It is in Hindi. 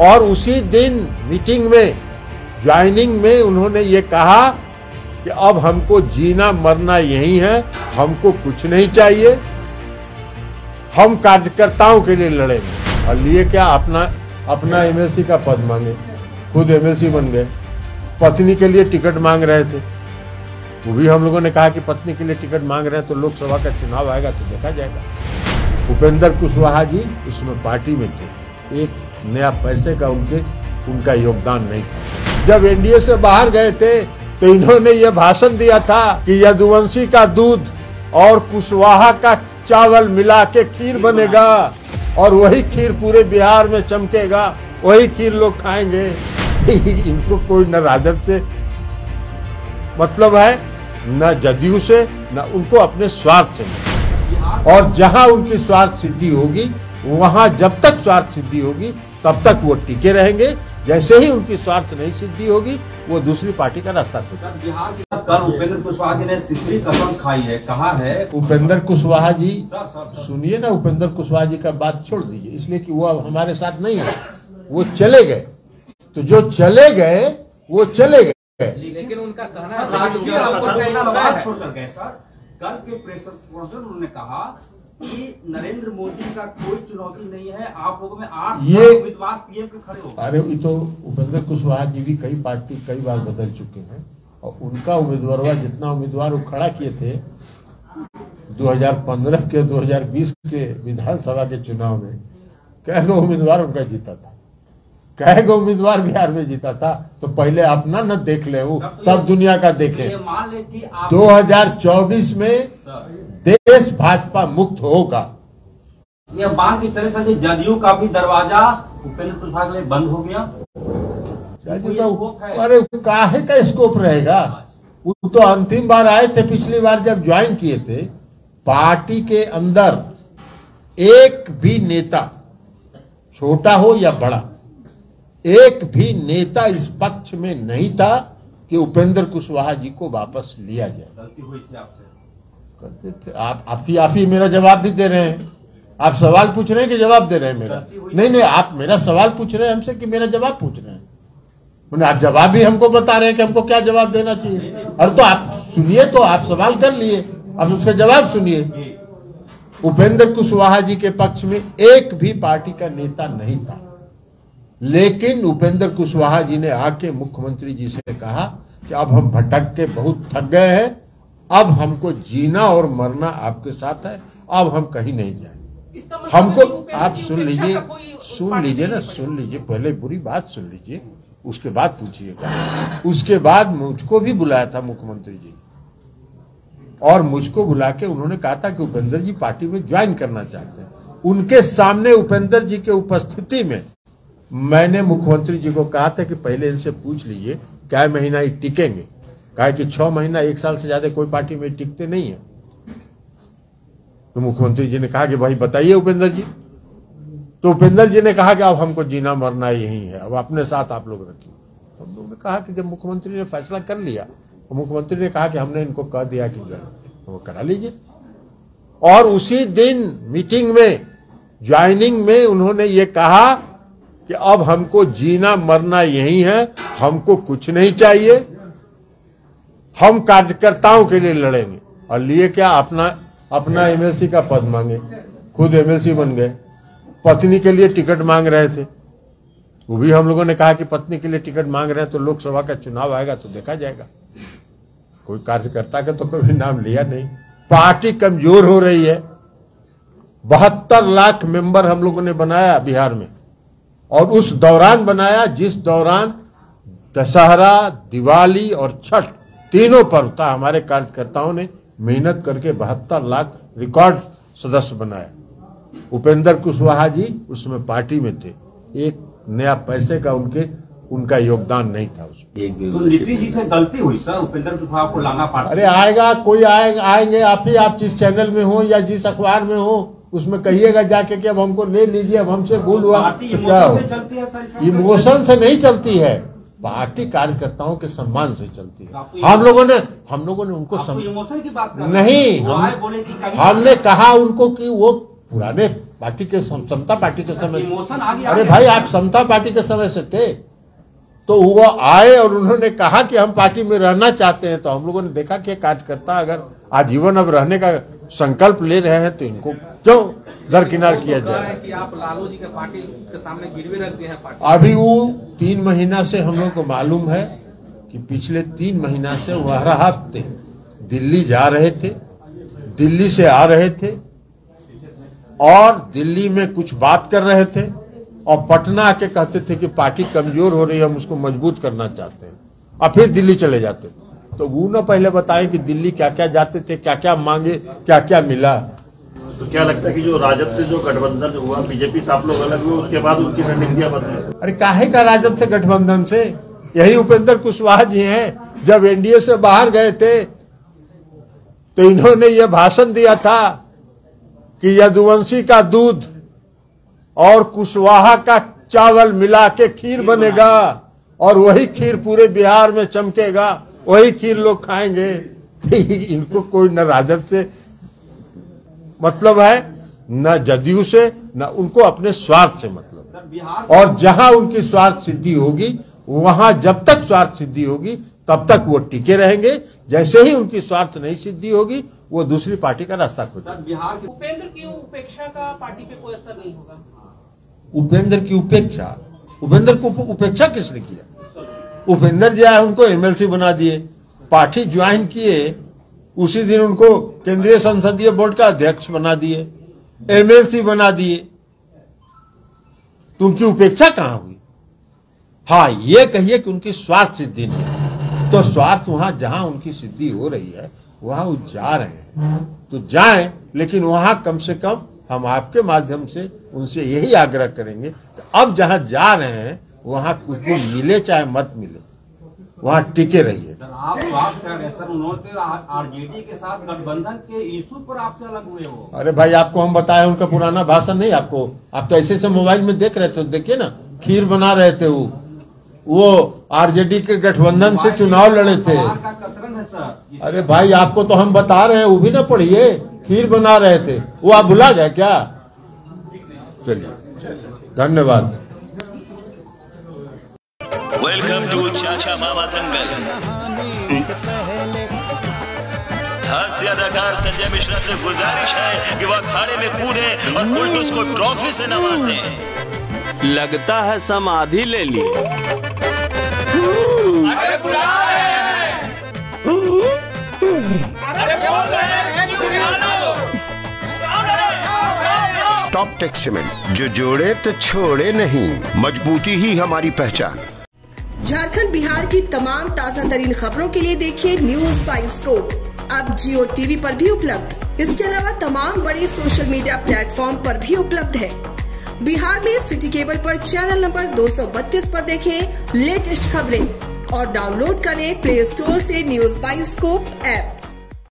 और उसी दिन मीटिंग में ज्वाइनिंग में उन्होंने ये कहा कि अब हमको जीना मरना यही है, हमको कुछ नहीं चाहिए, हम कार्यकर्ताओं के लिए लड़ेंगे। और लिए क्या, अपना एमएलसी का पद मांगे, खुद एमएलसी बन गए। पत्नी के लिए टिकट मांग रहे थे, वो भी हम लोगों ने कहा कि पत्नी के लिए टिकट मांग रहे हैं तो लोकसभा का चुनाव आएगा तो देखा जाएगा। उपेंद्र कुशवाहा जी उसमें पार्टी में थे, एक नया पैसे का उनका योगदान नहीं था। जब एनडीए से बाहर गए थे तो इन्होंने ये भाषण दिया था कि यदुवंशी का दूध और कुशवाहा का चावल मिला के खीर बनेगा और वही खीर पूरे बिहार में चमकेगा, वही खीर लोग खाएंगे। इनको कोई न राजद से मतलब है, न जदयू से, न उनको अपने स्वार्थ से नहीं। और जहां उनकी स्वार्थ सिद्धि होगी, वहां जब तक स्वार्थ सिद्धि होगी तब तक वो टिके रहेंगे। जैसे ही उनकी स्वार्थ नहीं सिद्धि होगी, वो दूसरी पार्टी का रास्ता खोजेंगे। बिहार की कल उपेंद्र कुशवाहा जी ने तीसरी कसम खाई है, कहा है उपेंद्र कुशवाहा जी, सुनिए ना, उपेंद्र कुशवाहा जी का बात छोड़ दीजिए, इसलिए कि वो हमारे साथ नहीं है, वो चले गए। तो जो चले गए वो चले गए, लेकिन उनका कहना है कल के प्रेस कॉन्फ्रेंस उन्होंने कहा कि नरेंद्र मोदी का कोई चुनौती नहीं है, आप लोगों में 8 उम्मीदवार पीएम के खड़े हो। अरे ये तो उपेंद्र कुशवाहा जी भी कई बार बदल चुके हैं और उनका उम्मीदवार जितना उम्मीदवार वो खड़ा किए थे 2015 के 2020 के विधानसभा के चुनाव में, कई उम्मीदवार उनका जीता था, कई उम्मीदवार बिहार में जीता था। तो पहले अपना न देख ले वो, तब दुनिया का देखे। 2024 में देश भाजपा मुक्त होगा। ये मान के चले सके जदयू का भी दरवाजा उपेंद्र कुशवाहा के लिए बंद हो गया। अरे काहे का स्कोप रहेगा, वो तो अंतिम बार आए थे, पिछली बार जब ज्वाइन किए थे, पार्टी के अंदर एक भी नेता, छोटा हो या बड़ा, एक भी नेता इस पक्ष में नहीं था कि उपेंद्र कुशवाहा जी को वापस लिया जाए। गलती हुई थी आपसे, करते थे आप ही मेरा जवाब भी दे रहे हैं। आप सवाल पूछ रहे हैं कि जवाब दे रहे हैं मेरा? नहीं, आप मेरा सवाल पूछ रहे हैं हमसे कि मेरा जवाब पूछ रहे हैं? आप जवाब भी हमको बता रहे हैं कि हमको क्या जवाब देना चाहिए। और तो आप सुनिए, तो आप सवाल कर लिए, अब उसका जवाब सुनिए। उपेंद्र कुशवाहा जी के पक्ष में एक भी पार्टी का नेता नहीं था, लेकिन उपेंद्र कुशवाहा जी ने आके मुख्यमंत्री जी से कहा कि अब हम भटक के बहुत थक गए हैं, अब हमको जीना और मरना आपके साथ है, अब हम कहीं नहीं जाएंगे। हमको आप सुन लीजिए ना, सुन लीजिए, पहले पूरी बात सुन लीजिए, उसके बाद पूछिएगा। उसके बाद मुझको भी बुलाया था मुख्यमंत्री जी, और मुझको बुला के उन्होंने कहा था कि उपेंद्र जी पार्टी में ज्वाइन करना चाहते हैं। उनके सामने उपेंद्र जी के उपस्थिति में मैंने मुख्यमंत्री जी को कहा था कि पहले इनसे पूछ लीजिए क्या महीना ही टिकेंगे, कहा कि 6 महीना 1 साल से ज्यादा कोई पार्टी में टिकते नहीं है। तो मुख्यमंत्री जी ने कहा कि भाई बताइए उपेंद्र जी। तो उपेंद्र जी ने कहा कि अब हमको जीना मरना यही है, अब अपने साथ आप लोग रखिए। हम लोगों ने कहा कि जब मुख्यमंत्री ने फैसला कर लिया, तो मुख्यमंत्री ने कहा कि हमने इनको कह दिया कि वो करा लीजिए। और उसी दिन मीटिंग में ज्वाइनिंग में उन्होंने ये कहा कि अब हमको जीना मरना यही है, हमको कुछ नहीं चाहिए, हम कार्यकर्ताओं के लिए लड़ेंगे। और लिए क्या, अपना एमएलसी का पद मांगे, खुद एमएलसी बन गए। पत्नी के लिए टिकट मांग रहे थे, वो भी हम लोगों ने कहा कि पत्नी के लिए टिकट मांग रहे हैं तो लोकसभा का चुनाव आएगा तो देखा जाएगा। कोई कार्यकर्ता का तो कभी नाम लिया नहीं। पार्टी कमजोर हो रही है। 72 लाख मेंबर हम लोगों ने बनाया बिहार में, और उस दौरान बनाया जिस दौरान दशहरा, दिवाली और छठ तीनों पर्व था। हमारे कार्यकर्ताओं ने मेहनत करके 72 लाख रिकॉर्ड सदस्य बनाया। उपेंद्र कुशवाहा जी उसमें पार्टी में थे, एक नया पैसे का उनका योगदान नहीं था उसमें। तो नीतीश जी से गलती हुई सर, उपेंद्र कुशवाहा को लाना पड़ा। अरे आएगा कोई, आएंगे आप जिस चैनल में हो या जिस अखबार में हो, उसमें कहिएगा जाके कि अब हमको ले लीजिए, अब हमसे भूल हुआ तो क्या हो। इमोशन से नहीं चलती है, पार्टी कार्यकर्ताओं के सम्मान से चलती है। हम लोगों ने उनको इमोशन की बात नहीं, हमने कहा उनको कि वो पुराने पार्टी के समता पार्टी के समय। इमोशन आ गया। अरे भाई आप समता पार्टी के समय से थे, तो वो आए और उन्होंने कहा कि हम पार्टी में रहना चाहते हैं, तो हम लोगों ने देखा कि कार्यकर्ता अगर आजीवन अब रहने का संकल्प ले रहे हैं तो इनको क्यों दरकिनार किया जाए। कि आप लालू जी के पार्टी के सामने गिरवी रख दिए हैं पार्टी। अभी वो 3 महीना से हम लोग को मालूम है कि पिछले 3 महीना से वह हर हफ्ते दिल्ली जा रहे थे, दिल्ली से आ रहे थे और दिल्ली में कुछ बात कर रहे थे और पटना आके कहते थे कि पार्टी कमजोर हो रही है, हम उसको मजबूत करना चाहते हैं, और फिर दिल्ली चले जाते थे। तो वो न पहले बताएं कि दिल्ली क्या क्या जाते थे, क्या क्या मांगे, क्या क्या मिला। तो क्या लगता है कि जो राजद से जो गठबंधन हुआ, बीजेपी से आप लोग अलग हुए, उसके बाद उनकी रणनीतियां बदली? अरे काहे का राजद से गठबंधन से? यही उपेंद्र कुशवाहा जी हैं, जब एनडीए से बाहर गए थे तो इन्होंने ये भाषण दिया था कि यदुवंशी का दूध और कुशवाहा का चावल मिला के खीर बनेगा और वही खीर पूरे बिहार में चमकेगा, वही खीर लोग खाएंगे। इनको कोई न राजद से मतलब है, न जदयू से, न उनको अपने स्वार्थ से मतलब। और जहां उनकी स्वार्थ सिद्धि होगी, वहां जब तक स्वार्थ सिद्धि होगी तब तक वो टिके रहेंगे। जैसे ही उनकी स्वार्थ नहीं सिद्धि होगी, वो दूसरी पार्टी का रास्ता खोजेंगे। बिहार के उपेंद्र की उपेक्षा का पार्टी पे कोई असर नहीं होगा? उपेंद्र की उपेक्षा? उपेंद्र को उपेक्षा किसने किया? उपेंद्र जो है उनको एमएलसी बना दिए, पार्टी ज्वाइन किए, उसी दिन उनको केंद्रीय संसदीय बोर्ड का अध्यक्ष बना दिए, एमएलसी बना दिए। तो उनकी उपेक्षा कहां हुई? हाँ, ये कहिए कि उनकी स्वार्थ सिद्धि नहीं, तो स्वार्थ वहां जहां उनकी सिद्धि हो रही है वहां वो जा रहे हैं, तो जाएं, लेकिन वहां कम से कम हम आपके माध्यम से उनसे यही आग्रह करेंगे कि अब जहां जा रहे हैं वहां कुछ भी मिले चाहे मत मिले, वहां टिके रहिए। सर आप बात कर रहे हैं सर, उन्होंने आरजेडी के साथ गठबंधन के इशू पर आपसे अलग हुए हो। अरे भाई आपको हम बताए, उनका पुराना भाषण नहीं आपको? आप तो ऐसे से मोबाइल में देख रहे थे, देखिए ना, खीर बना रहे थे वो आरजेडी के गठबंधन से चुनाव लड़े थे। अरे भाई आपको तो हम बता रहे हैं, वो भी ना पढ़िए, खीर बना रहे थे, वो आप भुला गए क्या? चलिए, धन्यवाद। वेलकम टू चाचा मामा दंगल। हास्य अदाकार संजय मिश्रा से गुजारिश है कि वह अखाड़े में कूदे और फुलटूस को ट्रॉफी से नवाजे। लगता है समाधि ले ली। अरे बुला रहे हैं। अरे बोल रहे हैं कि बुला लो। टॉप टेक सीमेंट, जो जोड़े तो छोड़े नहीं, मजबूती ही हमारी पहचान। झारखंड बिहार की तमाम ताजा तरीन खबरों के लिए देखिए न्यूज बाय स्कोप, अब जियो टीवी पर भी उपलब्ध। इसके अलावा तमाम बड़े सोशल मीडिया प्लेटफॉर्म पर भी उपलब्ध है। बिहार में सिटी केबल पर चैनल नंबर 232 पर देखें लेटेस्ट खबरें और डाउनलोड करें प्ले स्टोर से न्यूज बाय स्कोप ऐप।